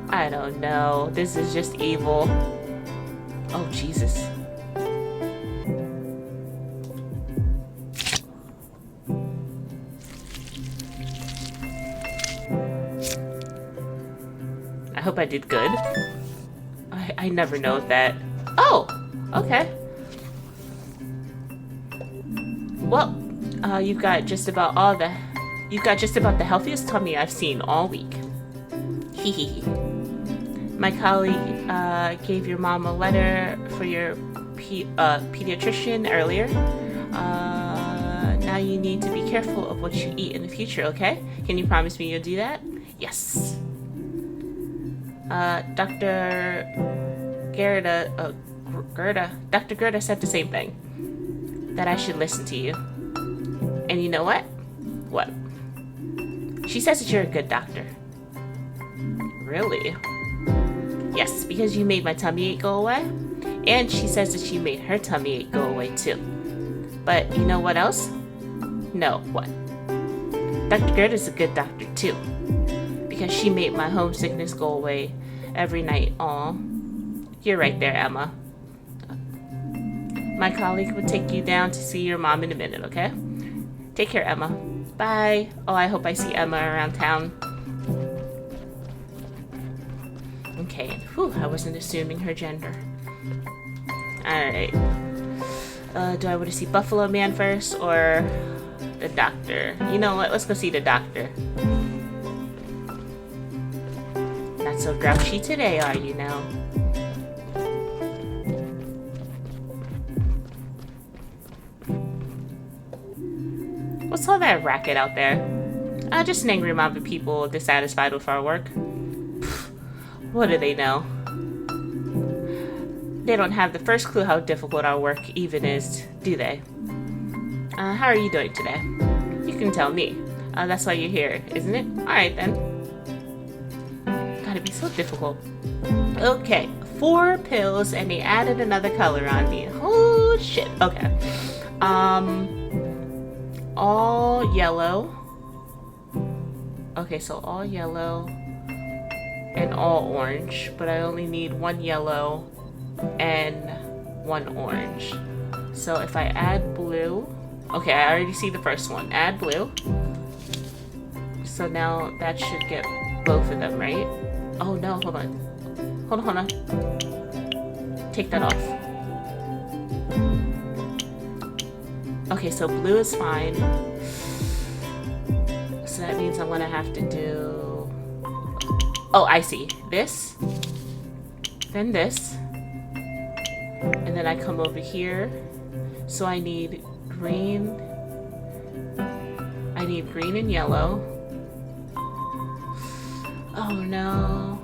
I don't know. This is just evil. Oh, Jesus. I hope I did good. I never know that. Oh, okay. Well, you've got just about the healthiest tummy I've seen all week. Hee. My colleague gave your mom a letter for your pediatrician earlier. Now you need to be careful of what you eat in the future, okay? Can you promise me you'll do that? Yes. Dr. Gerda said the same thing. That I should listen to you. And you know what? What? She says that you're a good doctor. Really? Yes, because you made my tummy ache go away. And she says that she made her tummy ache go away too. But you know what else? No, what? Dr. Gerda's a good doctor too. Because she made my homesickness go away every night. Aw. You're right there, Emma. My colleague will take you down to see your mom in a minute, okay? Take care, Emma. Bye. Oh, I hope I see Emma around town. Okay, whew, I wasn't assuming her gender. Alright. Do I want to see Buffalo Man first or the doctor? You know what? Let's go see the doctor. Not so grouchy today, are you now? What's all that racket out there? Just an angry mob of people dissatisfied with our work. What do they know? They don't have the first clue how difficult our work even is, do they? How are you doing today? You can tell me. That's why you're here, isn't it? Alright then. Gotta be so difficult. Okay, 4 pills and they added another color on me. Oh shit. Okay. All yellow. Okay, so all yellow and all orange, but I only need 1 yellow and 1 orange. So if I add blue, okay, I already see the first one. Add blue. So now that should get both of them, right? Oh no, hold on. Hold on. Take that off. Okay, so blue is fine. So that means I'm gonna have to do... Oh, I see. This. Then this. And then I come over here. So I need green. I need green and yellow. Oh no.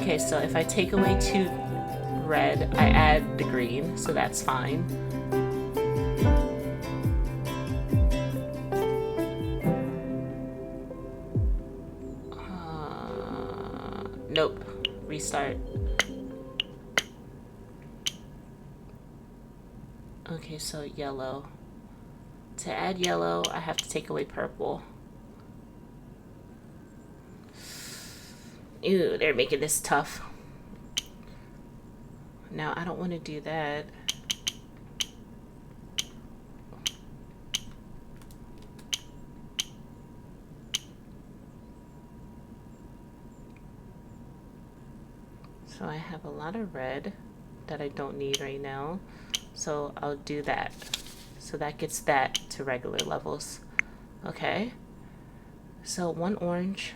Okay, so if I take away 2 red, I add the green, so that's fine. Nope. Restart. Okay, so yellow. To add yellow, I have to take away purple. Ew, they're making this tough. Now, I don't want to do that. So I have a lot of red that I don't need right now. So I'll do that. So that gets that to regular levels. Okay. So 1 orange.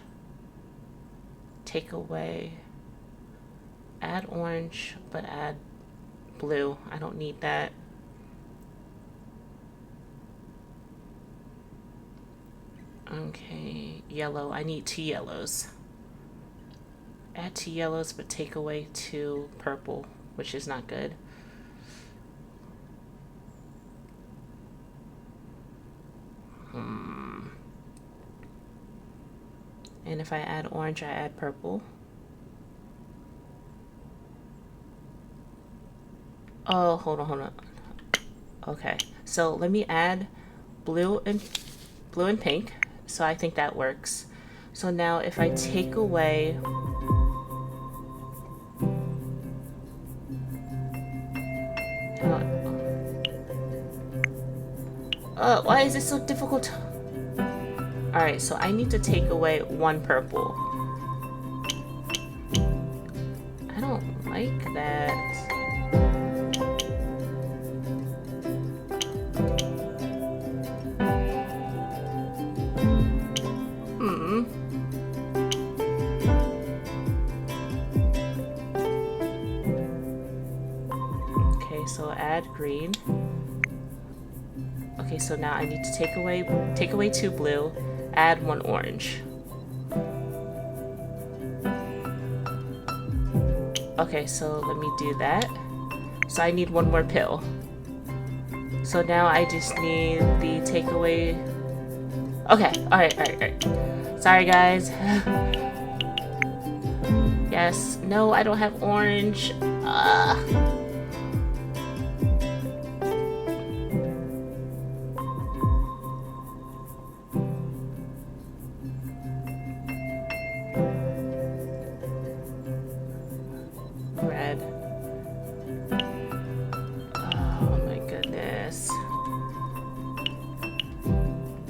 Take away. Add orange, but add blue. I don't need that. Okay. Yellow. I need 2 yellows. Add 2 yellows, but take away 2 purple, which is not good. And if I add orange, I add purple. Oh, hold on. Okay, so let me add blue and pink. So I think that works. So now if I take away why is this so difficult? Alright, so I need to take away 1 purple. I don't like that. Okay, so add green. Okay, so now I need to take away 2 blue, add 1 orange. Okay, so let me do that. So I need 1 more pill. So now I just need the takeaway. Okay, alright. Sorry, guys. Yes, no, I don't have orange. Red. Oh my goodness.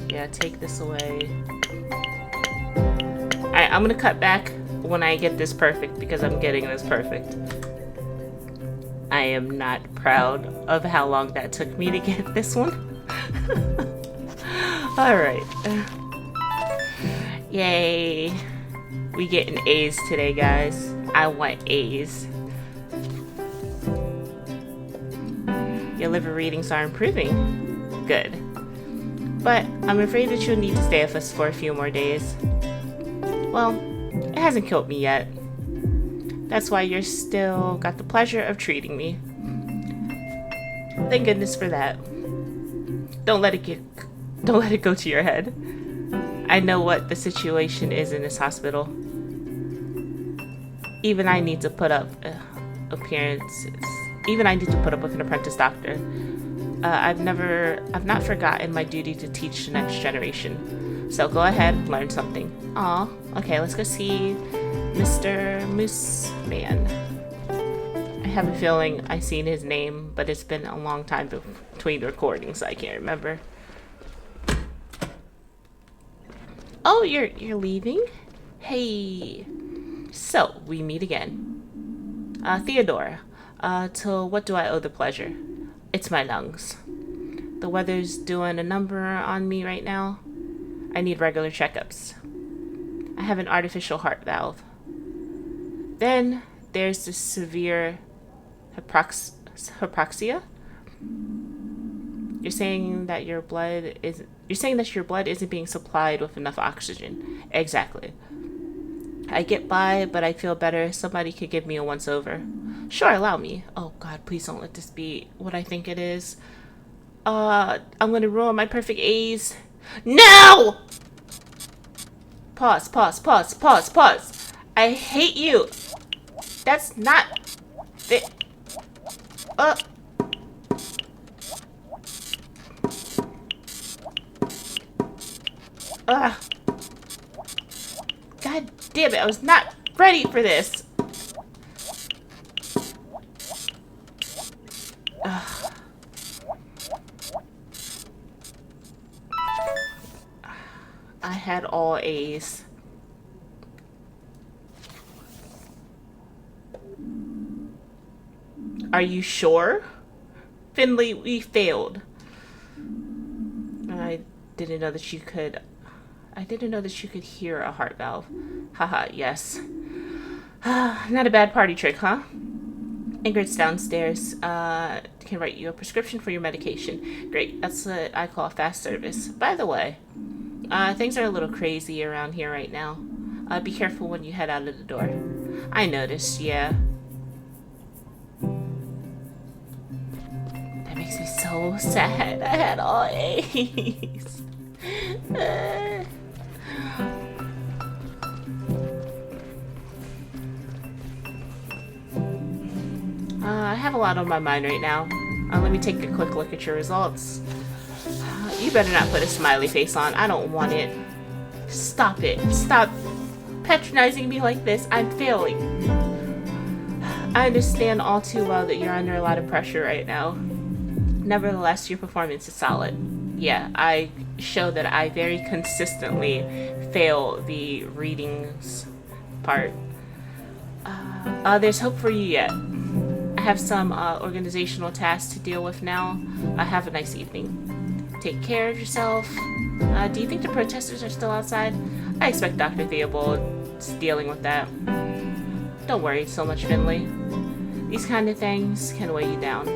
Yeah, take this away. Alright, I'm gonna cut back when I get this perfect because I'm getting this perfect. I am not proud of how long that took me to get this one. Alright. Yay. We getting A's today, guys. I want A's. Your liver readings are improving. Good. But I'm afraid that you'll need to stay with us for a few more days. Well, it hasn't killed me yet. That's why you're still got the pleasure of treating me. Thank goodness for that. Don't let it go to your head. I know what the situation is in this hospital. Even I need to put up appearances. Even I need to put up with an apprentice doctor. I've not forgotten my duty to teach the next generation. So go ahead, learn something. Aw, okay, let's go see Mr. Moose Man. I have a feeling I've seen his name, but it's been a long time between the recordings, so I can't remember. Oh, you're leaving? Hey. So, we meet again. Theodora, to what do I owe the pleasure? It's my lungs. The weather's doing a number on me right now. I need regular checkups. I have an artificial heart valve. Then there's the severe hypoxia. You're saying that your blood isn't being supplied with enough oxygen. Exactly. I get by, but I feel better. Somebody could give me a once-over. Sure, allow me. Oh God, please don't let this be what I think it is. I'm gonna ruin my perfect A's. No! Pause. I hate you. That's not it. God damn it, I was not ready for this. I had all A's. Are you sure? Finley, we failed. I didn't know that you could hear a heart valve. Haha, yes. Not a bad party trick, huh? Ingrid's downstairs. Can write you a prescription for your medication. Great, that's what I call fast service. By the way, things are a little crazy around here right now. Be careful when you head out of the door. I noticed, yeah. That makes me so sad. I had all A's. I have a lot on my mind right now. Let me take a quick look at your results. You better not put a smiley face on. I don't want it. Stop it. Stop patronizing me like this. I'm failing. I understand all too well that you're under a lot of pressure right now. Nevertheless, your performance is solid. Yeah, I show that I very consistently fail the readings part. There's hope for you yet. I have some organizational tasks to deal with now. Have a nice evening. Take care of yourself. Do you think the protesters are still outside? I expect Dr. Theobald's dealing with that. Don't worry so much, Finley. These kind of things can weigh you down.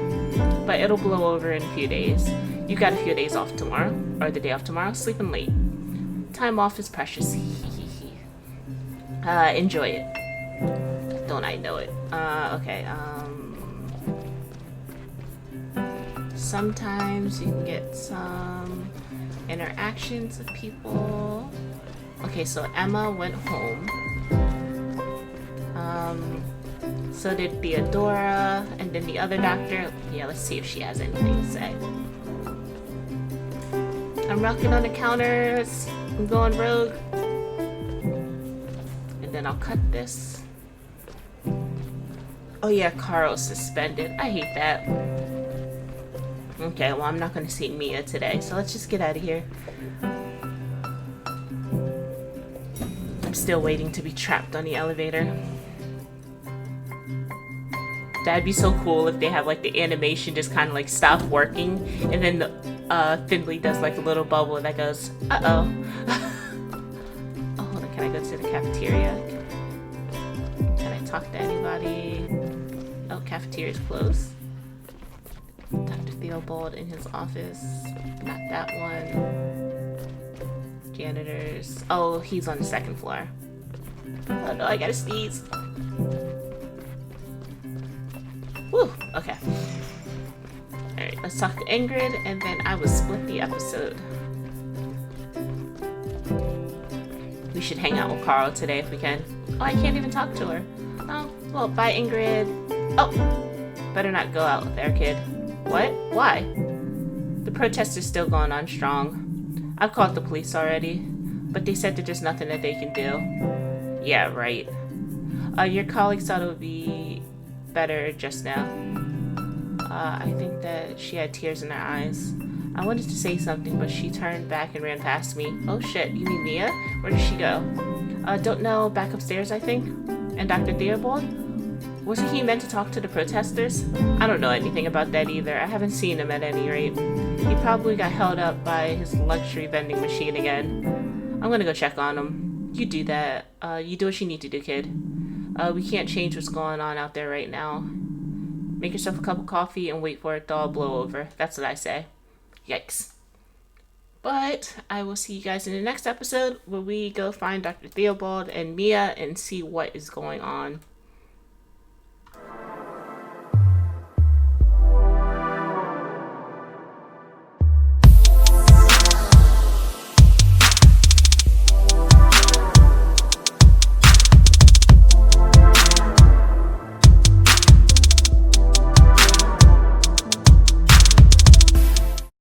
But it'll blow over in a few days. You've got a few days off tomorrow, or the day off tomorrow, sleeping late. Time off is precious. Enjoy it. Don't I know it? Okay, sometimes you can get some interactions with people. Okay, so Emma went home. So did Theodora, and then the other doctor. Yeah, let's see if she has anything to say. I'm rocking on the counters. I'm going rogue. And then I'll cut this. Oh yeah, Carl's suspended. I hate that. Okay, well I'm not going to see Mia today, so let's just get out of here. I'm still waiting to be trapped on the elevator. That'd be so cool if they have like the animation just kind of like stop working, and then the, Finley does like a little bubble that goes, uh-oh. Oh, hold on, can I go to the cafeteria? Can I talk to anybody? Oh, cafeteria's closed. Dr. Theobald in his office. Not that one. Janitors. Oh, he's on the second floor. Oh no, I gotta sneeze. Woo, okay. Alright, let's talk to Ingrid, and then I will split the episode. We should hang out with Carl today if we can. Oh, I can't even talk to her. Oh, well, bye, Ingrid. Oh, better not go out there, kid. What? Why? The protest is still going on strong. I've called the police already, but they said that there's nothing that they can do. Yeah, right. Your colleagues thought it would be better just now. I think that she had tears in her eyes. I wanted to say something, but she turned back and ran past me. Oh shit, you mean Mia? Where did she go? Don't know, back upstairs, I think. And Dr. Theobald? Wasn't he meant to talk to the protesters? I don't know anything about that either. I haven't seen him at any rate. He probably got held up by his luxury vending machine again. I'm gonna go check on him. You do that. You do what you need to do, kid. We can't change what's going on out there right now. Make yourself a cup of coffee and wait for it to all blow over. That's what I say. Yikes. But I will see you guys in the next episode where we go find Dr. Theobald and Mia and see what is going on.